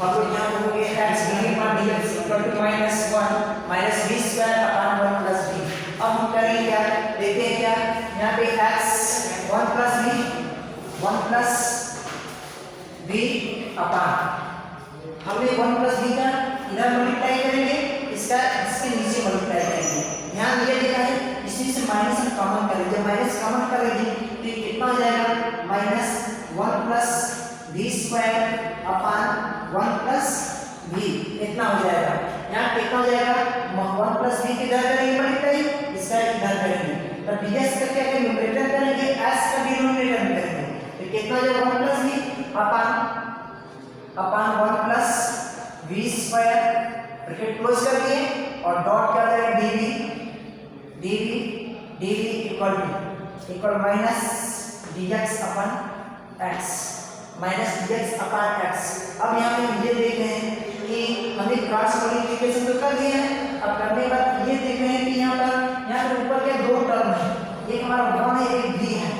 हम लोग यहाँ लिखोगे x dv upon dx equal to -1 minus v square upon 1 plus v। अब हम करेंगे क्या, देखते हैं क्या यहाँ पे x 1 plus v upon हमने 1 plus v का इधर मल्टीप्लाई करेंगे, इसका इसके नीचे मल्टीप्लाई करेंगे। यहाँ ये देखा है इसमें से माइनस हम कॉमन करेंगे, जब माइनस कॉमन करेंगे तो ये कितना हो जाएगा -1 plus v square upon 1 plus v इतना हो जाएगा। यहाँ कितना हो जाएगा 1 plus v किधर करेंगे मल्टीप्लाई, इसका इधर करेंगे, तो dx का क्या करेंगे न्यूमरेटर करेंगे, s का डिनोमिनेटर में करेंगे, तो कितना हो जाएगा 1 plus v upon 1 plus v square bracket close कर दिए और डॉट क्या हो जाएगा dv equal minus dx upon x minus dx upon x। अब यहाँ पे ये देख रहे हैं कि हमने क्रॉस मल्टीप्लिकेशन तो कर दिए हैं, अब करने के बाद ये देख रहे हैं कि यहाँ पर ऊपर क्या दो टर्म है, एक हमारा 1 है एक v है।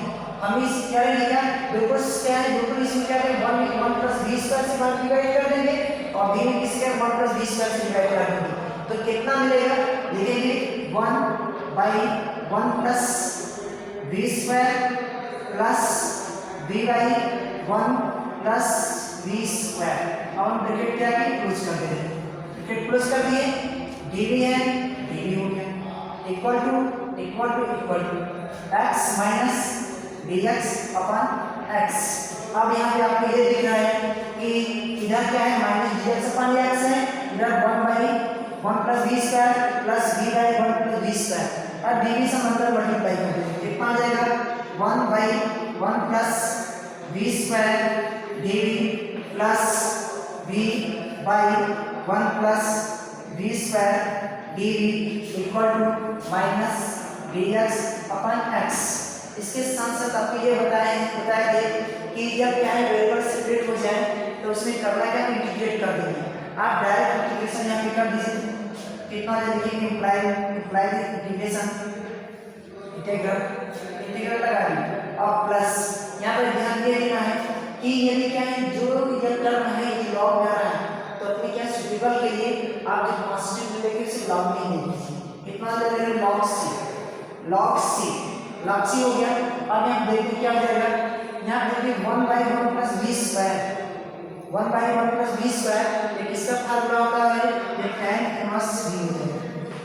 हम इस क्या लिखा बिल्कुल क्या है बिल्कुल इसमें क्या है 1 plus v square से डिवाइड कर देंगे और v में किसके 1 plus v square से डिवाइड कर देंगे, तो कितना मिलेगा लिखेंगे 1/1 plus v square plus v/1 plus v square। अब हम ब्रैकेट क्या है क्लोज कर देंगे, ब्रैकेट क्लोज कर दिए dv है dv हो गया equal to x minus dx upon x। अब यहाँ पे आपको ये दिख रहा है कि इधर क्या है माइनस dx अपन x है, इधर 1/1 plus v square plus v/1 plus v square। अब dv से अंदर मल्टीप्लाई कर देंगे, कितना आ जाएगा 1/1 plus v square dv plus v/1 plus v square dv equal to minus dx upon x। इसके साथ साथ आपको ये बताया दे कि जब क्या है वेरिएबल सेपरेट हो जाए तो उसमें करना क्या इंटीग्रेट कर देंगे। आप डायरेक्ट इंटीग्रेशन यहाँ पे कर दीजिए, कितना लिखेंगे इंप्लाई इंटीग्रेशन इंटीग्रल लगा दी। अब प्लस यहाँ पर ध्यान ये देना है कि यदि क्या है जो ये टर्म है ये लॉग में आ रहा है तो अपने क्या सुटेबल के लिए आप जो कांस्टेंट लेके उसे लॉग में ले लीजिए, कितना ले लेंगे log c हो गया। अब यहाँ देखिए क्या हो जाएगा, यहाँ देखिए 1/1 plus v square 1/1 plus v square ये किसका फार्मूला होता है, ये tan इनवर्स v हो जाएगा,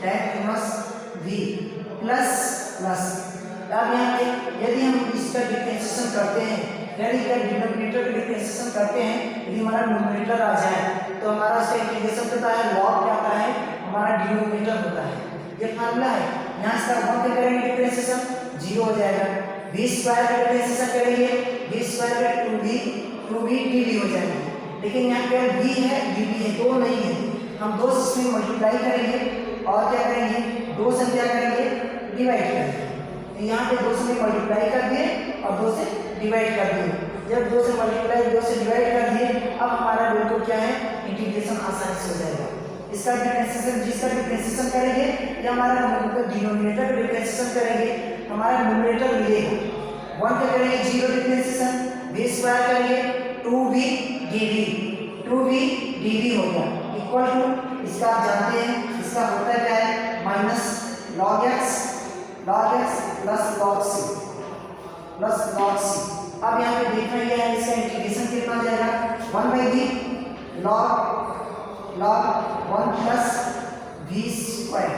tan इनवर्स v प्लस। अब यहाँ पे यदि हम इसका डिफरेंशिएशन करते हैं, यदि इसका डिनोमिनेटर का डिफरेंशिएशन करते हैं, यदि हमारा न्यूमरेटर आ जाए तो हमारा उसका इंटीग्रेशन होता है log क्या होता है हमारा डिनोमिनेटर होता है, ये फार्मूला है। यहाँ इसका 1 पे करेंगे डिफरेंशिएशन 0 हो जाएगा, v स्क्वायर का डिफरेंशिएशन करेंगे v स्क्वायर का 2v dv हो जाएगा, लेकिन यहाँ पे v है dv है, दो नहीं है, हम दो से इसमें मल्टीप्लाई करेंगे और क्या करेंगे दो से क्या करेंगे डिवाइड करेंगे, तो यहाँ पे दो से मल्टीप्लाई कर दिए और दो से डिवाइड कर दिए। जब दो से मल्टीप्लाई दो से डिवाइड कर दिए अब हमारा बिल्कुल क्या है इंटीग्रेशन आसानी से हो जाएगा। इसका डिफरेंशिएशन जिसका डिफरेंशिएशन करेंगे या हमारा डिनोमिनेटर का डिफरेंशिएशन करेंगे, हमारा न्यूमरेटर मिलेगा 1 का करेंगे 0 डिफरेंशिएशन, v स्क्वायर करेंगे 2v dv हो गया इक्वल टू इसका आप जानते हैं इसका होता क्या है minus log x plus log c। अब यहाँ पे देखना ये है इसका इंटीग्रेशन कितना आ जाएगा 1/v log 1 plus v square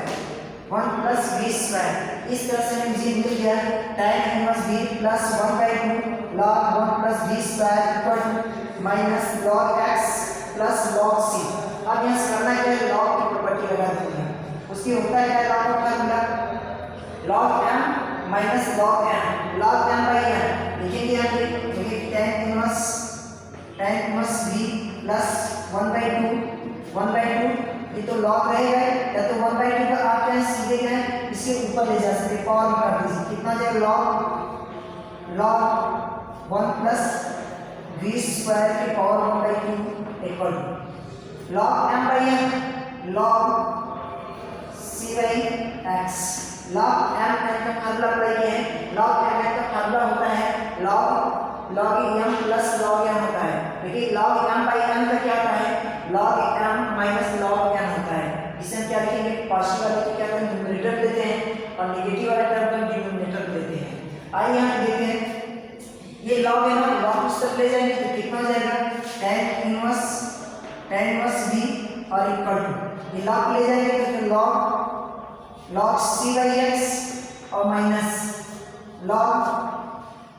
1 plus v square। इस तरह से मुझे मिल गया tan inverse v plus 1/2 log 1 plus v square equal to minus log x plus log c। अब यहाँ करना क्या है log की प्रॉपर्टी लगा देनी है, उसकी होता है क्या log का formula log m minus log m by n लिखेंगे यहाँ पे देखिए tan इनवर्स v प्लस 1/2 ये तो log रहेगा या तो 1/2 का आप क्या सीधे क्या है इसके ऊपर ले जा सकते पावर में कर दीजिए, कितना जाएगा log 1 प्लस v स्क्वायर की power 1/2 equal log m by n log c by x। log m का फार्मूला अप्लाई किए हैं, log m का फार्मूला होता है log log m plus log n होता है। देखिए log m by n का क्या होता है, log m minus log n होता है। इसे हम क्या लिखेंगे, पॉजिटिव वाले को क्या करते हैं, न्यूमरेटर लेते हैं और नेगेटिव वाले टर्म को डिनोमिनेटर लेते हैं। आइए यहाँ देखते हैं, ये log n और log उस तक ले जाएंगे तो कितना हो जाएगा, tan इनवर्स v और इक्वल टू, ये log ले जाएंगे तो log c by x और minus log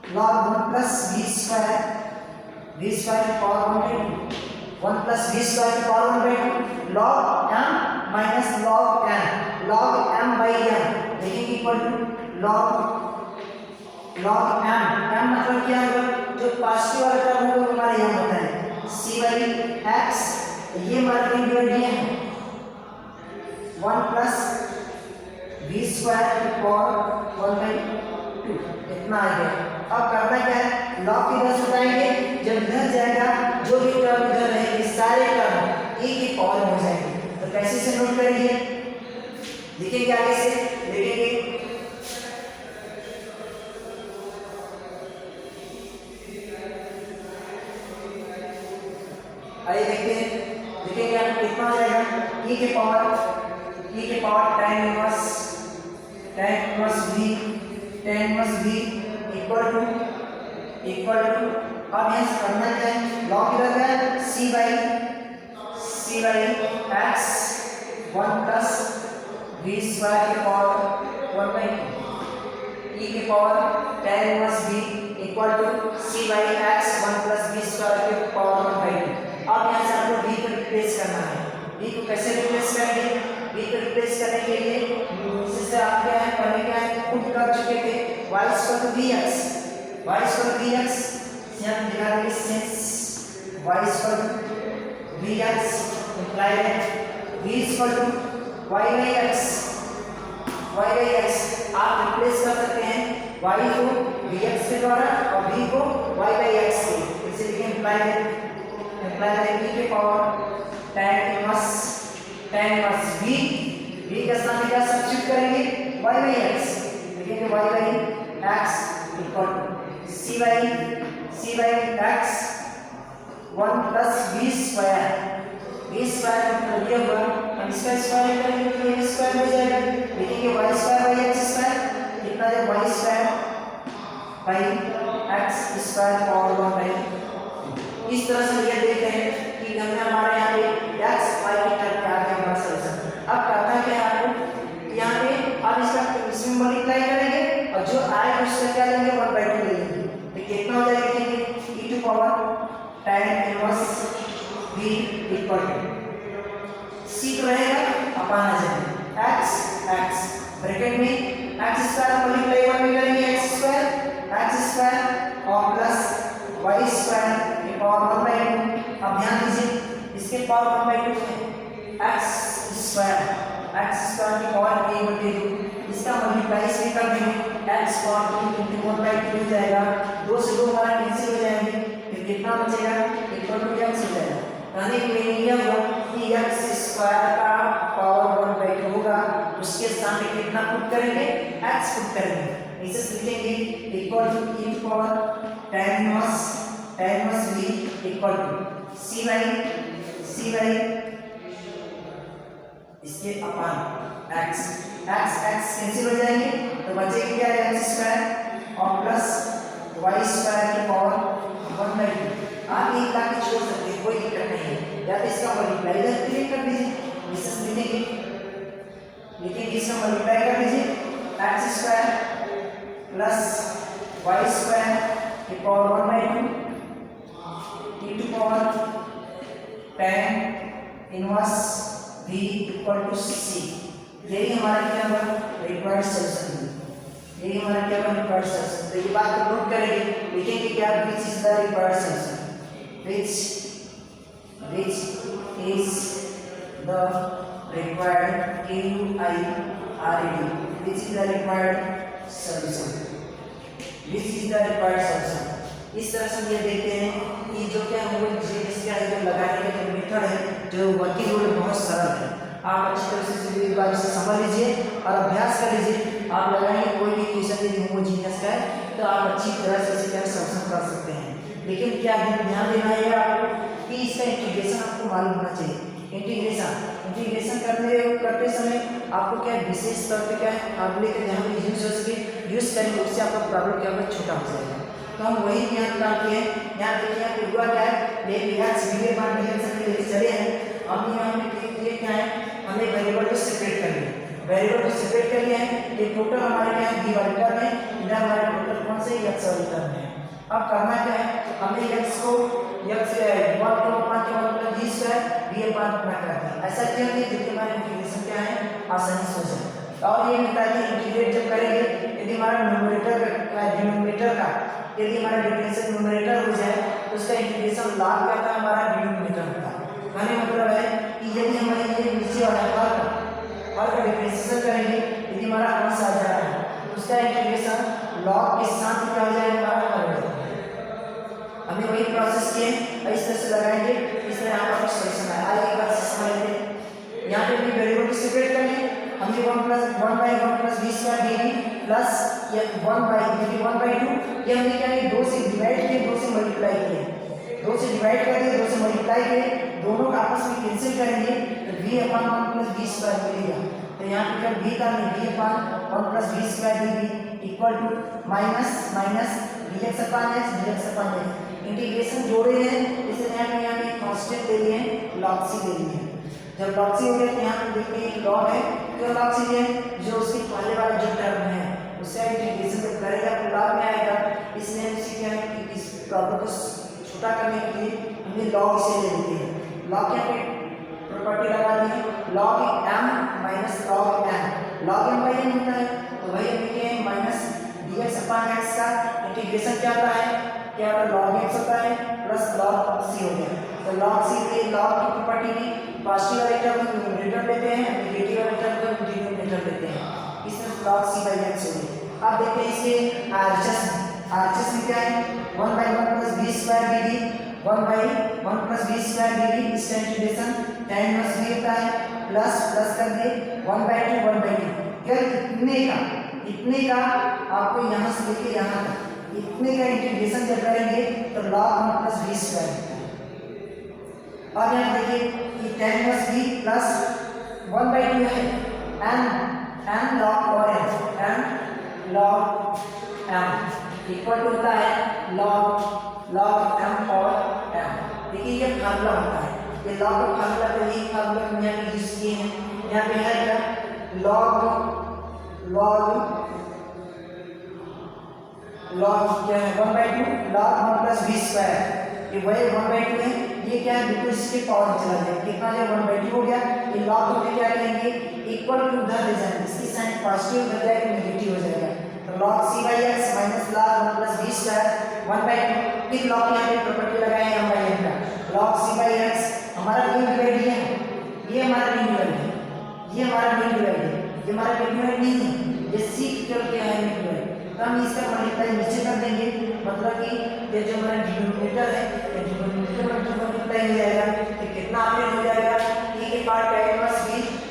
1 plus v square की पावर 1 प्लस v स्क्वायर की power 1/2 log m minus log m by n, देखिए इक्वल टू log m मतलब क्या होगा, जो पॉजिटिव वाला टर्म होगा हमारे यहाँ होता है c by x, ये हमारा डिवाइड है 1 प्लस v स्क्वायर की पावर 1/2, इतना आ गया। अब करना क्या है, लॉग की इधर से उठाएंगे, जब इधर जाएगा जो भी टर्म इधर रहेंगे सारे टर्म e की पावर हो जाएंगे। तो कैसे से नोट करेंगे, लिखेंगे आगे से, लिखेंगे आइए देखते हैं, लिखेंगे आप कितना हो जाएगा, e के power tan inverse v equal to अब यहाँ से करना क्या है, लॉग इधर है c by x 1 plus v square की पावर 1/2 e की power tan inverse v equal to c by x 1 plus v square की पावर 1/2। अब यहाँ से आपको v को रिप्लेस करना है, v को कैसे रिप्लेस करेंगे, v को रिप्लेस करने के लिए इससे आप क्या है, पहले क्या है पुट कर चुके थे y इक्वल टू vx, यहाँ दिखा देंगे since y equal to vx imply है v equal to y by x, आप रिप्लेस कर सकते हैं y को vx के द्वारा और v को y by x से, इसे लिखें इम्प्लाई है v के पावर tan इनवर्स v का स्थान क्या सब्स्टिट्यूट करेंगे y by x, लिखेंगे y by x equal to c by x 1 plus v square मतलब ये होगा, हम इसका स्क्वायर करेंगे तो ये स्क्वायर हो जाएगा, लिखेंगे y square by x square, कितना है y square by x square power 1/2। इस तरह से ये देखते हैं कि हमने हमारे यहाँ पे x y की टर्म पे आ गया हमारा सॉल्यूशन। अब करना क्या है आपको, यहाँ पे आप इसमें मल्टीप्लाई करेंगे और जो आएगा उसका क्या लेंगे 1/2 ले लेंगे, तो कितना हो जाएगा, लिखेंगे e to power tan inverse v equal to c तो रहेगा अपन आ जाएगा x ब्रैकेट में x स्क्वायर मल्टीप्लाई 1 में करेंगे x स्क्वायर और प्लस y स्क्वायर की पावर 1/2। अब ध्यान दीजिए इसके पावर 1/2 है x स्क्वायर की पावर a/2, इसका मल्टीप्लाई से कर देंगे x पावर 2 into 1/2 हो जाएगा, 2 से 2 हमारा कैंसिल हो जाएंगे, फिर कितना बचेगा इक्वल टू x हो जाएगा। यानी कि ये हुआ कि x स्क्वायर का पावर 1/2 होगा, उसके स्थान पे कितना पुट करेंगे, x पुट करेंगे, इसे लिखेंगे equal to e to power tan inverse v equal to c by इसके अपान x कैंसिल हो जाएंगे तो बचेगा क्या है x स्क्वायर और प्लस y स्क्वायर की पावर 1/2। आप एक लाके छोड़ सकते हैं, कोई दिक्कत नहीं है, या तो इसका मल्टीप्लाई करके कर दीजिए, इसे लिखेंगे इसका मल्टीप्लाई कर दीजिए x square plus y square की power 1/2 e to power tan inverse v equal to c। यही हमारा क्या होगा रिक्वायर्ड सॉल्यूशन, यही हमारा क्या होगा रिक्वायर्ड सॉल्यूशन। तो ये बात को नोट करेंगे, लिखेंगे क्या विच is the required solution, which is the required KUIRED, which is the required solution, इस तरह से ये देखते हैं कि जो क्या है वो इसका जो लगाने का जो मेथड है, जो वर्किंग रूल बहुत सरल है। आप अच्छी तरह से एक बार इसे समझ लीजिए और अभ्यास कर लीजिए, आप लगाएंगे कोई भी क्वेश्चन यदि होमोजीनियस का है तो आप अच्छी तरह से इसे सॉल्यूशन कर सकते हैं। लेकिन क्या ध्यान देना है आपको कि इसका इंटीग्रेशन आपको मालूम होना चाहिए। इंटीग्रेशन करते समय आपको क्या विशेष तौर पे क्या है आप लेकर जहाँ पे यूज करेंगे उससे आपका प्रॉब्लम क्या होगा, छोटा हो जाएगा। तो हम वही यहाँ निकालते हैं। यहाँ देखिए यहाँ पे हुआ क्या है, लेके चले हैं। अब यहाँ पे क्या है, हमें वेरिएबल को सेपरेट कर लिया। वेरिएबल को सेपरेट कर लिया है। ये टोटल हमारे क्या है, डिवाइडर में, इधर हमारे टोटल कौन से एक्स और इधर में। अब करना क्या है, हमें एक्स को एक्स 1 को अपना क्या मतलब v स्क्वायर v अपॉन अपना करते हैं। ऐसा क्यों है, क्योंकि हमारा इंटीग्रेशन क्या है, आसानी से हो जाए। और ये मिलता है इंटीग्रेट जब करेंगे, यदि हमारा डिनोमिनेटर का यदि हमारा डिफरेंशियल न्यूमरेटर हो जाए तो उसका इंटीग्रेशन log क्या था, हमारा डिनोमिनेटर होता है। कहने मतलब है कि यदि हमारे ये नीचे वाला और का डिफरेंशिएशन करेंगे, यदि हमारा अंश आ जा रहा है तो उसका इंटीग्रेशन log के साथ क्या हो जाएगा, हमारा हमें वही प्रोसेस किए इस तरह से लगाएंगे, इस तरह यहाँ पर सॉल्यूशन आया। आइए एक बार समझ लेते। यहाँ पे भी वेरिएबल को सेपरेट कर लिए हमने 1 + 1 + v स्क्वायर dv प्लस ये 1/2 ये हमने क्या है 2 से डिवाइड किए, 2 से मल्टीप्लाई किए, 2 से डिवाइड कर दिए, 2 से मल्टीप्लाई किए, दोनों का आपस में कैंसिल करेंगे तो v/1 + v स्क्वायर मिलेगा। तो यहाँ पे जब v का v/1 + v square dv equal to minus dx/x integration जोड़े हैं, इसलिए यहाँ पे कांस्टेंट ले लिए log c ले लिए। जब log c हो गया तो यहाँ पे देखिए log है, क्यों log c है, जो उसके पहले वाला जो टर्म है उससे इंटीग्रेशन जब करेगा तो log में आएगा। इसलिए उसी क्या है कि इस प्रॉब्लम को छोटा करने के लिए हमने log से ले लेते हैं। log यहाँ पे प्रॉपर्टी लगा दी है, log m - log n, log m का ये होता है तो वही लिखे हैं माइनस dx/x का इंटीग्रेशन क्या होता है, क्या log x होता है प्लस log c हो गया। तो log c के log की प्रॉपर्टी में पॉजिटिव वाले टर्म को न्यूमरेटर लेते हैं, नेगेटिव वाले टर्म को डिनोमिनेटर लेते हैं। इस तरह log c/x हो गया। अब देखते हैं इसके आरएचएस में क्या है, 1/1 + v square dv 1/1 + v square dv इसका इंटीग्रेशन tan - v होता है प्लस कर दिए 1/2 1/2 इतने का आपको यहाँ से लेके यहाँ तक इतने का इंटीग्रेशन जब करेंगे तो log 1 + v स्क्वायर होता है। और यहाँ देखिए कि tan - v प्लस 1/2 है n log और n log m equal to होता है log m और m। देखिए ये फार्मूला होता है, ये log का फार्मूला तो यही फार्मूला हम यहाँ पे यूज किए हैं। यहाँ पे है क्या log क्या है 1/2 log 1 + v स्क्वायर, ये वही 1/2 है। ये क्या है बिल्कुल इसके पावर में चला जाएगा, कितना जब 1/2 हो गया ये log को क्या करेंगे इक्वल टू उधर ले जाएंगे, इसकी साइन पॉजिटिव हो जाएगा नेगेटिव हो जाएगा। तो log c/x - log 1 + v square 1/2 फिर log यहाँ पे प्रॉपर्टी लगाएंगे m/n का log c/x हमारा मीन डिवाइड ये हमारा मीन डिवाइड है, ये हमारा मीन डिवाइड है, ये हमारा मीन डिवाइड नहीं है, ये c क्या है मीन डिवाइड। तो हम इसका मल्टीप्लाई नीचे कर देंगे, मतलब कि ये जो हमारा डिनोमिनेटर है ये डिनोमिनेटर में मल्टीप्लाई हो जाएगा तो कितना आपने हो जाएगा e के power tan - v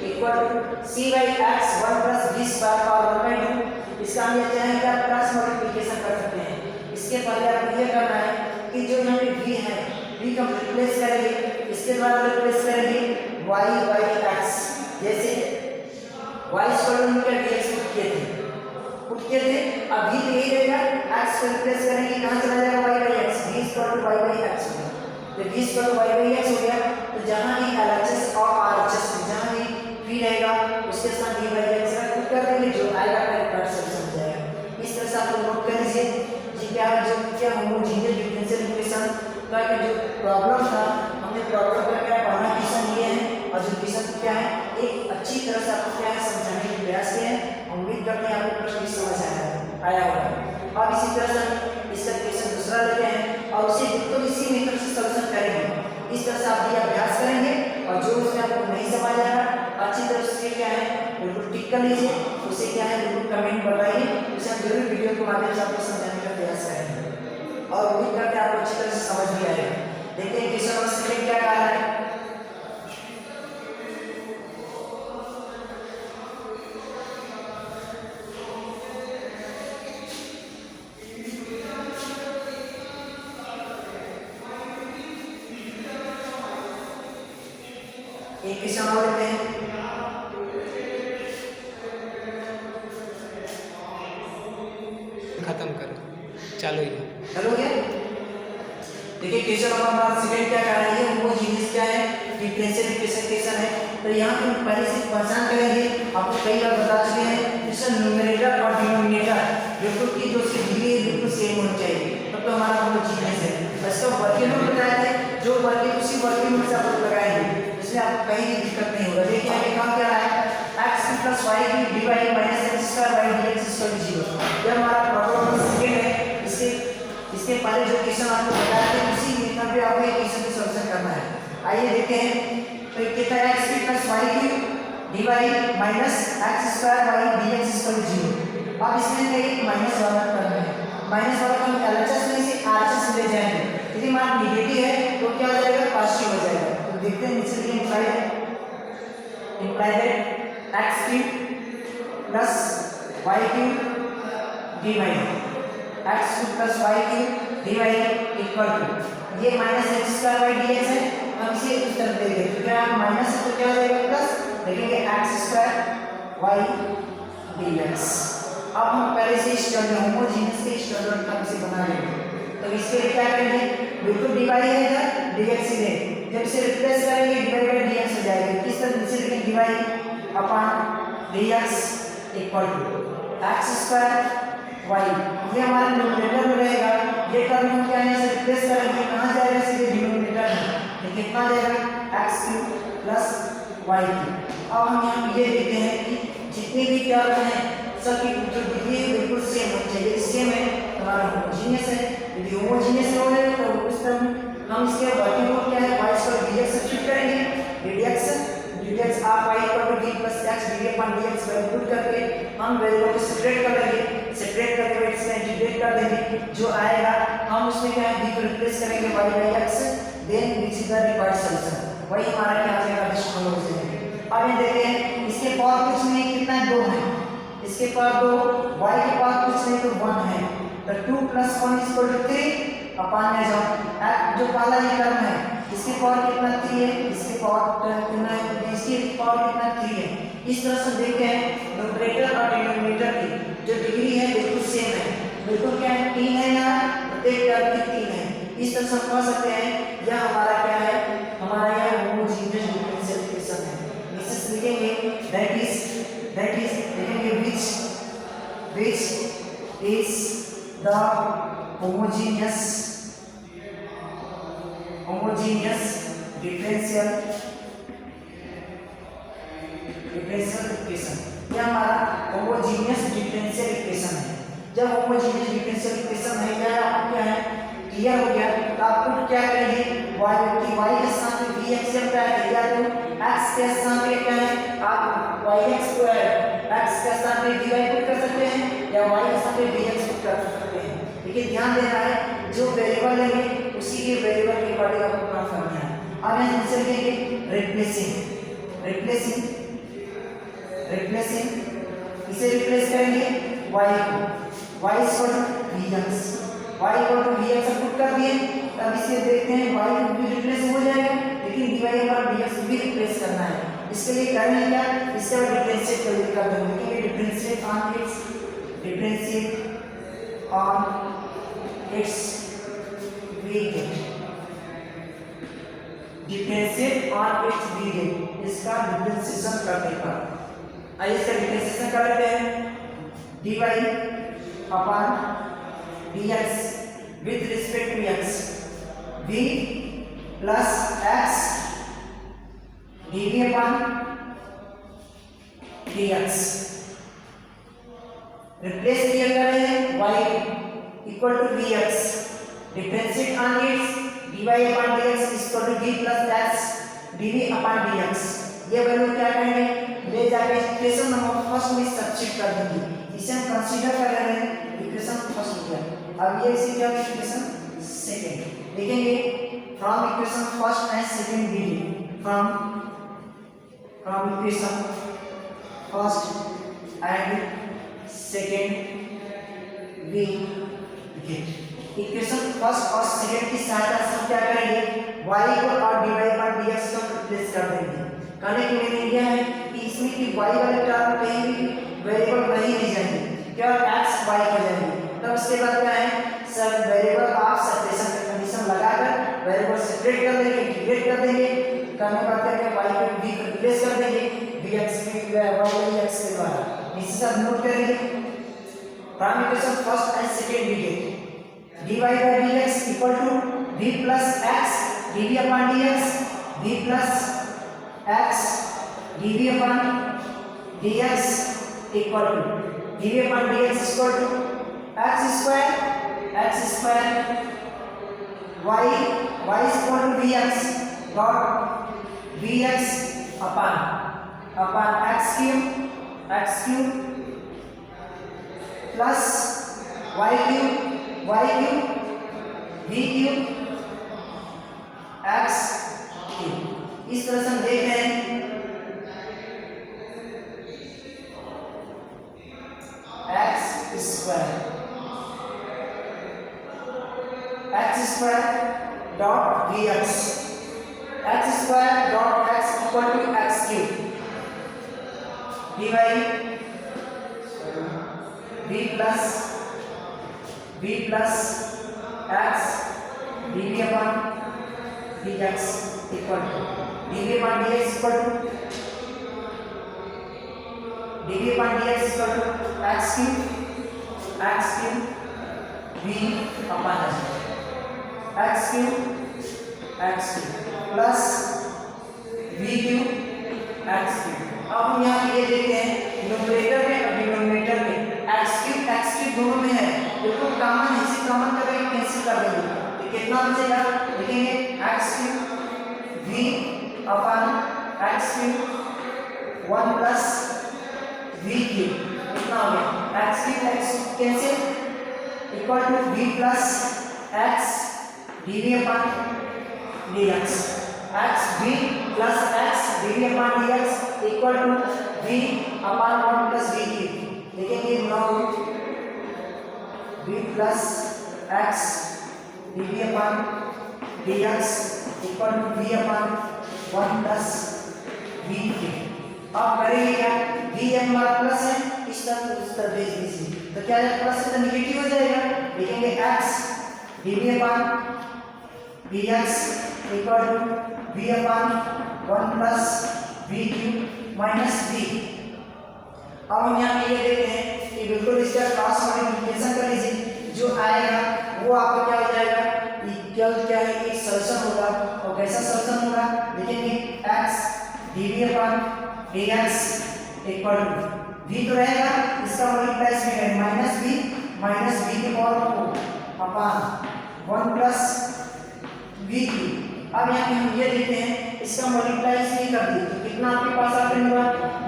equal to c/x 1 + v square power 1/2। इसका हम ये चाहें कि आप क्रॉस मल्टीप्लिकेशन कर सकते हैं। इसके पहले आपको ये करना है कि जो यहाँ पे v है v का रिप्लेस करेंगे, इसके द्वारा रिप्लेस करेंगे y/x, जैसे y स्क्वायर का dx पुट किए थे अभी तो यही रहेगा, x को रिप्लेस करेंगे कहाँ चला जाएगा y/x, v = y/x हो गया। जब v = y/x हो गया तो जहाँ भी LHS और RHS जहाँ भी v रहेगा उसके साथ v/x का पुट कर देंगे, जो आएगा करेक्ट सॉल्यूशन हो जाएगा। इस तरह से आप लोग नोट कर लीजिए कि क्या होमोजेनियस डिफरेंशियल इक्वेशन का जो प्रॉब्लम था, हमने प्रॉब्लम का क्या पहला क्वेश्चन लिए हैं और जो क्वेश्चन क्या है एक अच्छी तरह से आपको क्या है समझाने का प्रयास किए हैं। उम्मीद करते हैं आपको प्रश्न समझ आया होगा। अब इसी तरह से इसका क्वेश्चन दूसरा लेते हैं और उसे बिल्कुल इसी मेथड से सॉल्यूशन करेंगे। इस तरह से आप ये अभ्यास करेंगे और जो उसमें आपको नहीं समझ आएगा अच्छी तरह से क्या है बिल्कुल टिक कर लीजिए, उसे क्या है बिल्कुल कमेंट बताइए, उसे हम जरूर वीडियो के माध्यम से आपको समझाने का प्रयास करेंगे और उम्मीद करते हैं आपको अच्छी तरह से समझ भी आएगा। देखते हैं क्वेश्चन नंबर 7 क्या कहा है। एक क्वेश्चन और लेते हैं। खत्म करो, चालू ही है। चलो गया। देखिए क्वेश्चन नंबर हमारा सेकंड क्या कह रहा है, होमोजेनियस क्या है, डिफरेंशियल इक्वेशन कैसा है। तो यहाँ पे हम पहले से पहचान करेंगे, आपको कई बार बता चुके हैं, इसका न्यूमरेटर और डिनोमिनेटर बिल्कुल की जो उसकी डिग्री है बिल्कुल सेम होनी चाहिए, तब तो हमारा होमोजेनियस है। इसका वर्किंग रूल बताया है, जो वर्किंग उसी वर्किंग रूल से आप लोग लगाएंगे, इसमें आपको कहीं भी दिक्कत नहीं होगा। देखिए आगे काम क्या रहा है, x + y की dy - x² y dx = 0। यह हमारा प्रॉब्लम सेकंड है। इसके पहले जो क्वेश्चन आपको बताया था उसी मेथड पे आपको एक क्वेश्चन को सॉल्व करना है। आइए देखते हैं। तो ये कितना है, x + y³ dy - x² y dx = 0। अब इसमें एक माइनस वाला करना है, माइनस वाला हम LHS में से RHS ले जाएंगे। यदि मान नेगेटिव है तो क्या हो जाएगा, पॉजिटिव हो जाएगा। तो देखते हैं नीचे लिखें implied x³ + y³ dy x³ + y³ dy = ये -x² y dx है। हम इसे इस तरफ देंगे तो क्या माइनस है तो क्या हो जाएगा प्लस, लिखेंगे x² y dx। अब हम पहले से स्टैंडर्ड होमोजेनियस के स्टैंडर्ड फॉर्म से बना लेंगे। तो इसके लिए क्या करेंगे, बिल्कुल डिवाइड है इधर dx ही है, जब इसे रिप्लेस करेंगे dy/dx हो जाएगा। किस तरह नीचे लिखेंगे dy/dx = x² y, ये हमारा न्यूमरेटर में रहेगा। ये टर्म हम क्या है, इसे रिप्लेस करेंगे, कहां जाएगा, सीधे डिनोमिनेटर में। तो कितना जाएगा, x³ + y³। अब हम यहाँ ये देखते हैं कि जितने भी टर्म हैं सबकी जो डिग्री है बिल्कुल सेम होनी चाहिए। सेम है हमारा होमोजेनियस है। यदि होमोजेनियस हो जाए तो उस टर्म हम इसके वर्किंग रूल क्या है, y² dx सब्स्टिट्यूट करेंगे, dx आप y = d + x dy/dx value put करके हम वैल्यू को सेपरेट कर लेंगे। सेपरेट करके इसमें इंटीग्रेट कर देंगे, जो आएगा हम उसमें क्या है, d को रिप्लेस करेंगे y/x, then which is the required solution. वही हमारा क्या आ जाएगा, डिस्ट्रीब्यूशन हो जाएगा। अब ये देखते हैं इसके पावर कुछ नहीं, कितना 2 है, इसके पावर 2, y के पावर कुछ नहीं तो 1 है। तो 2 + 1 = 3 अपान में जाओ जो पहला ये टर्म है इसके पावर कितना 3 है, इसके पावर कितना है, इसकी पावर कितना 3 है। इस तरह से देखते हैं न्यूमरेटर और डिनोमिनेटर की जो डिग्री है बिल्कुल सेम है, बिल्कुल क्या है 3 है, यहाँ प्रत्येक टर्म की 3 है। इस तरह से हम कह सकते हैं यह हमारा क्या है, हमारा यह होमोजेनियस डिफरेंशियल इक्वेशन है। इसे लिखेंगे दैट इज लिखेंगे which is the homogeneous differential equation. यह हमारा होमोजेनियस डिफरेंशियल इक्वेशन है। जब होमोजेनियस डिफरेंशियल इक्वेशन है क्या है, क्लियर हो गया। तो आपको क्या करेंगे, y के साथ में vx चलता है, या तो x के साथ में क्या है, आप yx² x के साथ में dy पुट कर सकते हैं, या y के साथ में dx पुट कर सकते हैं। लेकिन ध्यान देना है जो वेरिएबल लेंगे उसी के वेरिएबल के अकॉर्डिंग आपको काम करना है। अब हम इसे लिखेंगे रिप्लेसिंग, इसे रिप्लेस करेंगे y को, y = vx पुट कर दिए। अब इसे देखते हैं y भी रिप्लेस हो जाएगा, लेकिन dy/dx भी रिप्लेस करना है। इसके लिए करना क्या, इसका डिफरेंशिएट कर देंगे, क्योंकि differentiate on it's variable, differentiate on it's variable, इसका डिफरेंशिएशन करने पर आइए इसका डिफरेंशिएशन कर लेते हैं। dy/dx with respect to x, v plus x dv/dx। Replace किया कर रहे हैं y = vx, differentiate on it's dy/dx = v plus x dv/dx। ये वैल्यू क्या करेंगे, ले जाके इक्वेशन नंबर फर्स्ट में सब्स्टिट्यूट कर देंगे। इसे हम कंसीडर कर रहे हैं इक्वेशन फर्स्ट हो गया। अब ये इसी क्या इक्वेशन सेकंड लिखेंगे, from equation first and second we, from equation first and second we get. Equation first और सेकंड की सहायता से क्या करेंगे, y को और dy/dx को रिप्लेस कर देंगे। कहने की मीनिंग यह है कि इसमें कि y वाले टर्म कहीं भी वेरिएबल नहीं ली जाएंगे, क्या x y हो जाएंगे। तब उसके बाद क्या है सब वेरिएबल आप सेपरेशन का कंडीशन लगाकर वेरिएबल सेपरेट कर देंगे, इंटीग्रेट कर देंगे, करने के बाद क्या y को v को रिप्लेस कर देंगे vx की y x के द्वारा। इसी सब नोट करेंगे। Prime equation first and second भी dy by dx equal to v plus x dv upon dx, v plus x dv upon dx equal to dv upon dx equal to x square y is equal to vx dot vx upon x cube plus y cube v cube x cube। इस तरह से हम देख रहे हैं x square dot vx, x square dot x equal to x cube dy v plus x dv upon dx equal to dv upon dx equal to x cube v upon x cube plus v cube x cube। अब हम यहाँ ये देखते हैं numerator में और denominator में x cube दोनों में है, बिल्कुल कॉमन इसी कॉमन करके कैंसिल कर देंगे तो कितना बचेगा लिखेंगे x cube v upon x cube 1 plus v cube. कितना हो गया x cube cancel equal to v plus x dv upon dx, x v plus x dv upon dx equal to v upon 1 plus v cube। लिखेंगे now v plus x dv upon dx equal to v upon 1 plus v cube। अब करेंगे क्या v हमारा plus है, इस तरफ भेज दीजिए तो क्या है प्लस से नेगेटिव हो जाएगा। लिखेंगे x dv upon dx equal to v upon 1 plus v cube minus v। अब हम यहाँ पे ये देखते हैं कि बिल्कुल इसका क्रॉस मल्टीप्लिकेशन कर लीजिए, जो आएगा वो आपका क्या हो जाएगा इक्वल क्या है एक सॉल्यूशन होगा। और कैसा सॉल्यूशन होगा लिखेंगे x dv upon dx equal to v तो रहेगा इसका मल्टीप्लाई इसमें माइनस v की power 4 upon 1 plus v cube. अब यहाँ पे हम ये देखते हैं इसका मल्टीप्लाई इसमें कर दिए तो कितना आपके पास आते होगा,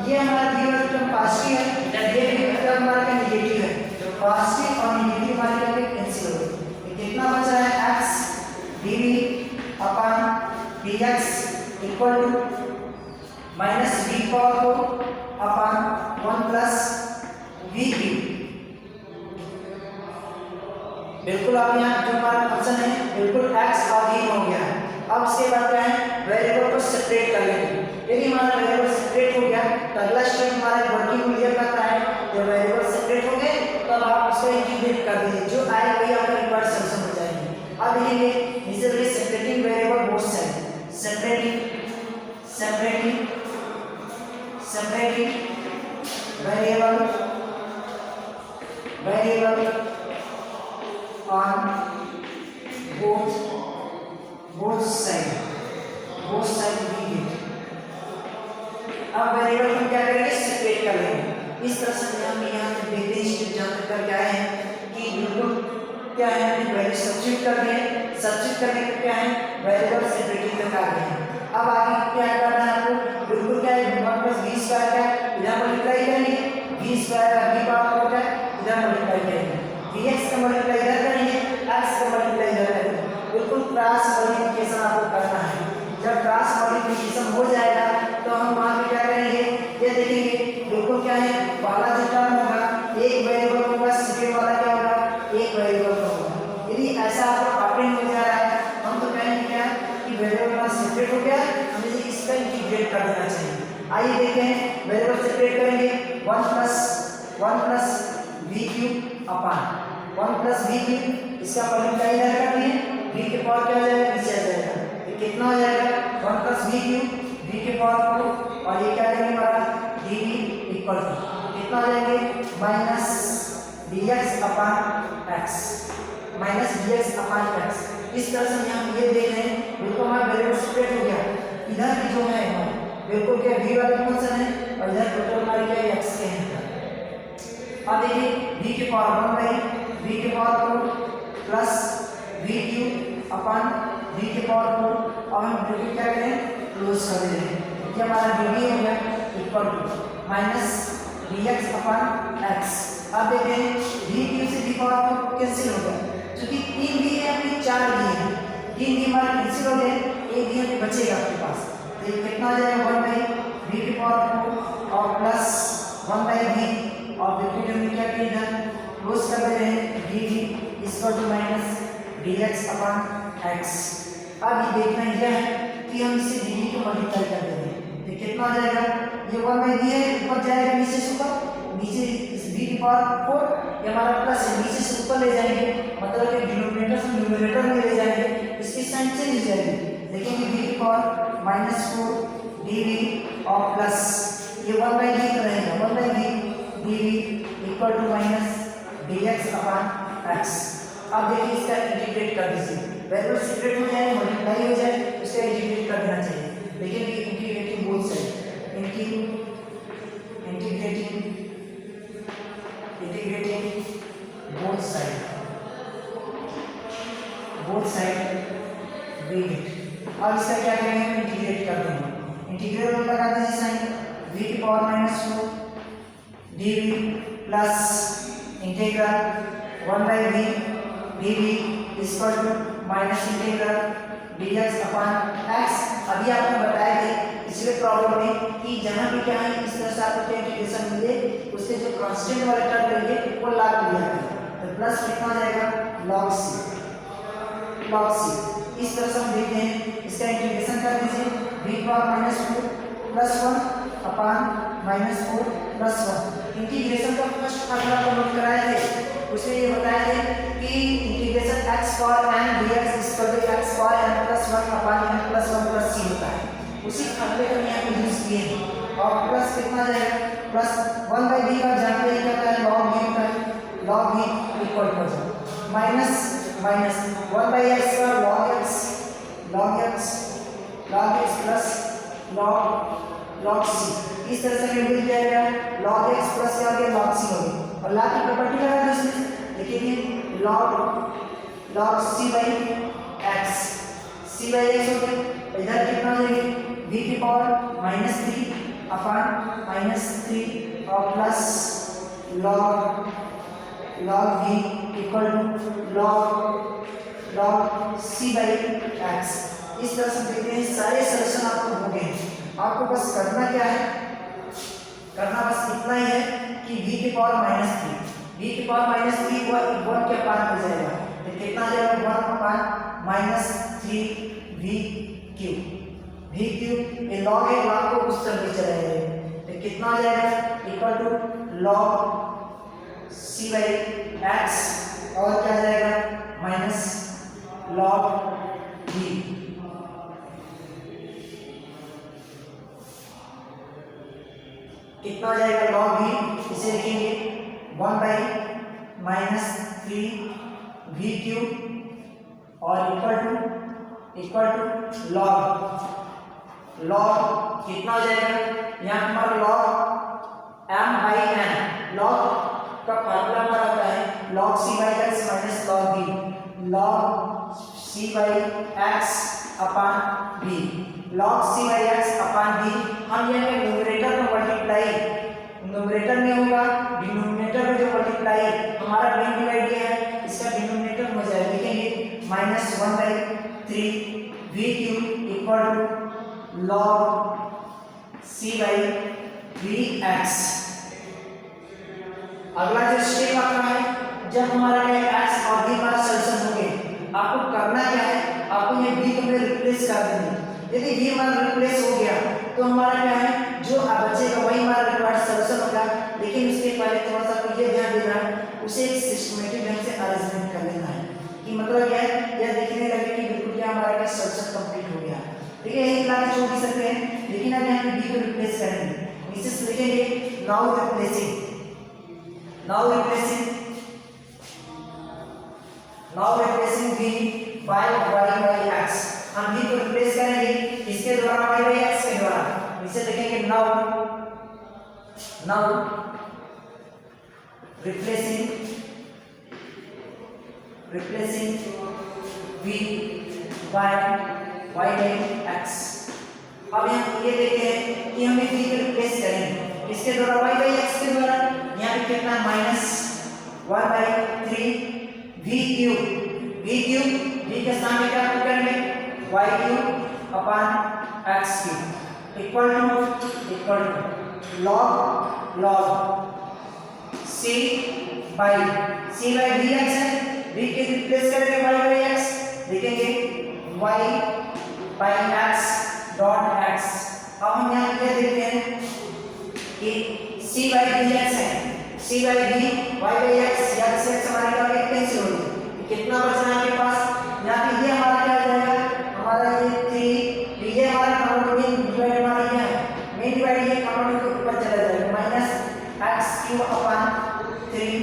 ये हमारा दी हुआ टर्म पॉजिटिव है, ये भी टर्म हमारा का नेगेटिव है, तो पॉजिटिव और नेगेटिव हमारे का कैंसिल हो गए। तो कितना बचा है x dv upon dx equal to minus v power 4 upon 1 plus v cube. बिल्कुल आप यहाँ जो हमारा फंक्शन है बिल्कुल x और v हो गया है। अब इसके बाद क्या है वेरिएबल को सेपरेट कर लेंगे। यदि हमारा वेरिएबल सेपरेट हो गया तो अगला स्टेप हमारा वर्किंग को क्लियर करता है। जब वेरिएबल सेपरेट हो गए तब आप उसको इंटीग्रेट कर दीजिए, जो आए वही आपका रिक्वायर्ड सॉल्यूशन हो जाएगी। अब लिखेंगे इसे separating variable both side, separating variable on both side लीजिए। अब वेरिएबल हम क्या करेंगे सेपरेट कर लेंगे। इस तरह से हम यहाँ पे देखते हैं स्टेप जहाँ तक क्या है कि बिल्कुल क्या है अपनी वैल्यू सब्स्टिट्यूट कर दें, सब्स्टिट्यूट करने के क्या है वेरिएबल सेपरेटिंग तक आ गए हैं। अब आगे क्या करना है आपको बिल्कुल क्या है 1 प्लस v स्क्वायर का इधर मल्टीप्लाई करेंगे, v स्क्वायर का v पावर का इधर मल्टीप्लाई करेंगे, vx का मल्टीप्लाई इधर करेंगे, x का मल्टीप्लाई इधर करेंगे। बिल्कुल क्रॉस मल्टीप्लिकेशन आपको करना है। जब क्रॉस मल्टीप्लिकेशन हो जाएगा तो हम वहां पे क्या करेंगे ये देखेंगे बिल्कुल क्या है वाला जो टर्म होगा एक वेरिएबल होगा, सेकंड वाला क्या होगा एक वेरिएबल होगा। यदि ऐसा आपको अटेंड हो जा रहा है हम तो कहेंगे क्या कि वेरिएबल का सेपरेट हो गया, हम इसका इंटीग्रेट कर देना चाहिए। आइए देखें, वेरिएबल सेपरेट करेंगे। 1 प्लस v क्यूब अपान 1 प्लस v क्यूब, इसका मल्टीप्लाई इधर कर दिए, v के पावर क्या हो जाएगा, नीचे आ जाएगा। ये कितना हो जाएगा, 1 प्लस v क्यूब v के पावर 4, और ये क्या करेंगे हमारा dv इक्वल टू कितना हो जाएंगे, minus dx upon x, minus dx upon x। इस तरह से हम ये देख रहे हैं, बिल्कुल हमारा वेरिएबल सेपरेट हो गया। इधर की जो है बिल्कुल क्या v वाला फंक्शन है, और इधर टोटल हमारे क्या है, x के हैं। अब देखिए v के पावर 1 बाई v के पावर 4 प्लस v क्यूब अपान v के पावर 4, और हम ब्रैकेट क्या करें, क्लोज कर दे रहे हैं। ये हमारा dv हो गया equal to minus dx upon x। अब देखते हैं v क्यूब से v पावर 4 कैंसिल हो गया, क्योंकि 3 v है अपनी 4 v है, 3 v हमारा कैंसिल हो गए, एक v बचेगा आपके पास। तो ये कितना आ जाएगा, 1 बाई v के पावर 4 और प्लस 1 बाई v, और ब्रैकेट में क्या किया इधर क्लोज कर दे रहे हैं, dv equal to minus dx upon x। अब ये देखना यह है कि हम इसे dv को मल्टीप्लाई कर देंगे, तो कितना आ जाएगा, ये 1 बाई v है, ऊपर जाएगा नीचे से ऊपर, नीचे इस v की पावर 4, ये हमारा प्लस है, नीचे से ऊपर ले जाएंगे, मतलब कि डिनोमिनेटर से न्यूमरेटर में ले जाएंगे, इसकी साइन चेंज हो जाएगी। देखेंगे v की पावर माइनस 4 dv और प्लस ये 1 बाई v रहेगा, 1 by v dv equal to minus dx upon x। अब देखिए इसका इंटीग्रेट कर दीजिए, वेरिएबल सेपरेट हो जाए, मल्टीप्लाई हो जाए, इसका इंटीग्रेट कर देना चाहिए। देखिए कि integrating both side, integrating both side bring it. अब इसका क्या करेंगे, इंटीग्रेट कर देंगे, इंटीग्रल लगा दीजिए साइन, v की power minus 4 dv plus integral 1 by v dv equal to minus integral dx upon x। अभी आपने बताया थे पिछले प्रॉब्लम में कि जहां भी क्या है, इस तरह से आपको इंटीग्रेशन मिले, उसके जो कांस्टेंट वाला टर्म लेंगे वो लॉग लिया है, तो प्लस कितना आ जाएगा, log c। इस तरह से हम देखते हैं, इसका इंटीग्रेशन कर दीजिए, v की power minus 4 plus 1 upon minus 4 plus 1। Integration का फर्स्ट फार्मूला को नोट कराए थे, उसमें ये बताया थे कि integration x power n dx equal to x power n plus 1 upon n plus 1 plus c होता है। उसी फार्मूले को यहाँ पे यूज किए हैं, और प्लस कितना जाएगा, प्लस 1 बाई v का जानते हैं क्या होता है, log v होता है, log v equal to minus 1 by x का log x plus log c। इस तरह से मिल जाएगा, log x प्लस क्या हो गया, log c हो गया, और log की प्रॉपर्टी लगा दो इसमें, देखिए log c बाई x हो गया। इधर कितना हो जाएगा, v की पावर माइनस 3 अपान माइनस 3 और plus log v equal to log c by x। इस तरह से देखते हैं सारे सॉल्यूशन आपको हो गए। आपको बस करना क्या है, करना बस इतना ही है कि v की पावर माइनस 3 को 1 के अपान हो जाएगा, तो कितना आ जाएगा, 1 अपान माइनस 3 v क्यूब ये log है, log को उस तरफ ले चला जाएगा, तो कितना आ जाएगा, equal to log c by x, और क्या आ जाएगा, माइनस log v। कितना आ जाएगा, log v, इसे लिखेंगे 1 बाई माइनस 3 v क्यूब और इक्वल टू log कितना हो जाएगा, यहाँ हमारा log m by n, log का फार्मूला हमारा होता है log c by x minus log v, log c by x upon v, log c by x upon v। हम यहाँ पे न्यूमरेटर में मल्टीप्लाई, न्यूमरेटर में होगा, डिनोमिनेटर में जो मल्टीप्लाई हमारा मेन डिवाइड है, इसका डिनोमिनेटर हो जाएगा, लिखेंगे minus 1 by 3 v cube equal to log c by vx। अगला जो स्टेप आपका है, जब हमारा x और v हमारा सॉल्यूशन हो गए, आपको करना क्या है, आपको ये v को रिप्लेस कर देंगे। यदि v हमारा रिप्लेस हो गया तो हमारा क्या है, जो बचेगा वही हमारा रिक्वायर्ड सॉल्यूशन होगा। लेकिन उसके पहले थोड़ा सा आपको ये ध्यान देना है, उसे एक सिस्टमैटिक ढंग से अरेंजमेंट कर लेना है कि मतलब क्या है, यह देखने लगे कि बिल्कुल क्या हमारा क्या सॉल्यूशन कंप्लीट हो गया। ठीक है, यही ला के छोड़ भी सकते हैं, लेकिन अब यहाँ पे v को रिप्लेस करेंगे, इसे लिखेंगे now replacing v by y by x। हम v को रिप्लेस करेंगे इसके द्वारा y by x के द्वारा, इसे लिखेंगे now replacing v by y by x। अब यहाँ ये देखते हैं कि हमें v को रिप्लेस करेंगे इसके द्वारा y by x के द्वारा, यहाँ पे कितना माइनस 1/3 v के सामने क्या पुट करेंगे y³ upon x³ equal to log c by dx है, v के रिप्लेस करेंगे y by x, लिखेंगे y by x dot x। अब हम यहाँ ये देखते हैं कि c by dx है, c by d y by x, या x हमारे क्या होगा, कैंसिल हो गया, कितना बचना है आपके पास, यहाँ पे ये हमारा क्या आ जाएगा, हमारा ये 3 ये हमारा कॉमन डिवाइड हमारा ये है, मेन डिवाइड ये कॉमन के ऊपर चला जाएगा, minus x³ upon 3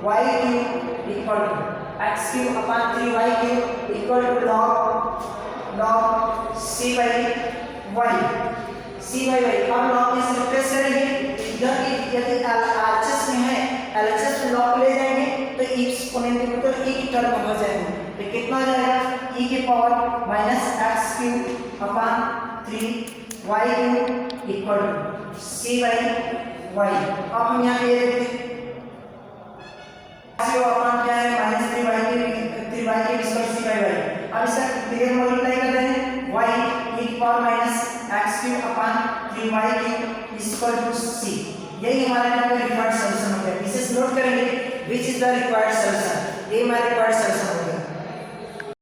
y³ equal to x³ upon 3 y³ equal to log c by y। अब log में से रिप्लेस करेंगे, इधर यदि RHS में है, LHS में log ले जाएंगे तो एक्सपोनेंट के मतलब e की टर्म हो जाएगा, तो कितना आ जाएगा e के power minus x³ upon 3 y³ equal to c by y। अब हम यहाँ पे ये देखते हैं x³ अपॉन क्या है minus 3y³ equal c by y। अब इसका क्लियर मल्टीप्लाई कर दें y e की power minus x³ upon 3y³ equal to c। यही हमारा यहाँ पे रिक्वायर्ड सॉल्यूशन हो गया। इसे नोट करेंगे which is the required solution, ये हमारा रिक्वायर्ड सॉल्यूशन